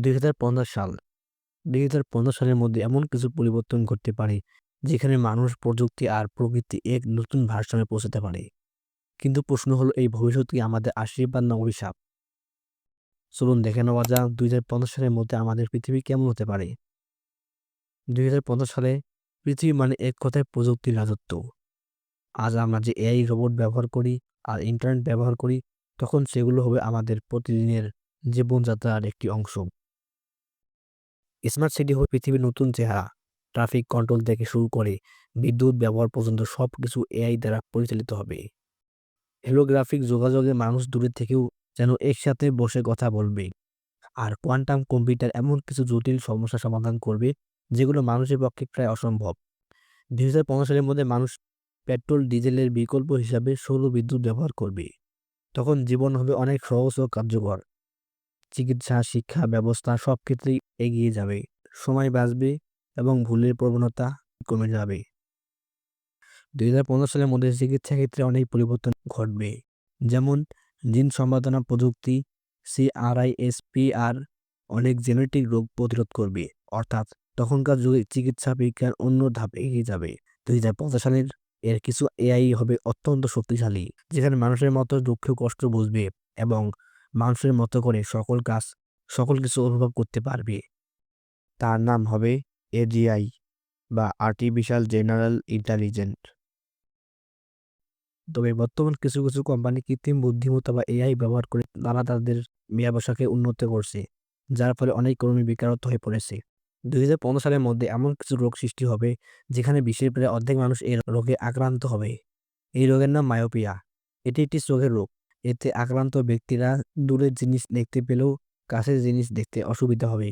২০৫০ সাল। ২০৫০ সালের মধ্যে এমন কিছু পরিবর্তন ঘটতে পারে, যেখানে মানুষ, প্রযুক্তি আর প্রকৃতি এক নতুন ভারসাম্যে পৌঁছাতে পারে। কিন্তু প্রশ্ন হলো, এই ভবিষ্যৎ কি আমাদের আশীর্বাদ না অভিশাপ? চলুন দেখে নেওয়া যাক ২০৫০ সালের মধ্যে আমাদের পৃথিবী কেমন হতে পারে। ২০৫০ সালে পৃথিবী মানে এক কথায় প্রযুক্তির রাজত্ব। আজ আমরা যে এআই, রোবট ব্যবহার করি আর ইন্টারনেট ব্যবহার করি, তখন সেগুলো হবে আমাদের প্রতিদিনের জীবনযাত্রার একটি অংশ। স্মার্ট সিটি হবে পৃথিবীর নতুন চেহারা। ট্রাফিক কন্ট্রোল থেকে শুরু করে বিদ্যুৎ ব্যবহার পর্যন্ত সবকিছু এআই দ্বারা পরিচালিত হবে। হেলোগ্রাফিক যোগাযোগে মানুষ দূরে থেকেও যেন একসাথে বসে কথা বলবে। আর কোয়ান্টাম কম্পিউটার এমন কিছু জটিল সমস্যা সমাধান করবে, যেগুলো মানুষের পক্ষে প্রায় অসম্ভব। ২০৫০ সালের মধ্যে মানুষ পেট্রোল, ডিজেলের বিকল্প হিসাবে সৌর বিদ্যুৎ ব্যবহার করবে। তখন জীবন হবে অনেক সহজ ও কার্যকর। চিকিৎসা, শিক্ষা ব্যবস্থা সব ক্ষেত্রেই এগিয়ে যাবে। সময় বাঁচবে এবং ভুলের প্রবণতা কমে যাবে। ২০১৫ সালের মধ্যে চিকিৎসা ক্ষেত্রে অনেক পরিবর্তন ঘটবে। যেমন জিন সম্পাদনা প্রযুক্তি, সিআরআইএসপিআর অনেক জেনেটিক রোগ প্রতিরোধ করবে। অর্থাৎ তখনকার যুগে চিকিৎসা বিজ্ঞান অন্য ধাপে এগিয়ে যাবে। ২০৫০ সালের এর কিছু এআই হবে অত্যন্ত শক্তিশালী, যেখানে মানুষের মতো দুঃখ কষ্ট বুঝবে এবং মানুষের মতো করে সকল কিছু অনুভব করতে পারবে। তার নাম হবে এজিআই বা আর্টিফিশিয়াল জেনারেল ইন্টেলিজেন্ট। তবে বর্তমান কিছু কোম্পানি কৃত্রিম বুদ্ধিমত্তা বা এআই ব্যবহার করে তারা তাদের ব্যবসাকে উন্নত করছে, যার ফলে অনেক কর্মী বেকারত্ব হয়ে পড়েছে। ২০১৫ সালের মধ্যে এমন কিছু রোগ সৃষ্টি হবে, যেখানে বিশ্বের প্রায় অর্ধেক মানুষ এই রোগে আক্রান্ত হবে। এই রোগের নাম মায়োপিয়া। এটি একটি চোখের রোগ। এতে আক্রান্ত ব্যক্তিরা দূরের জিনিস দেখতে পেলেও কাছের জিনিস দেখতে অসুবিধা হবে।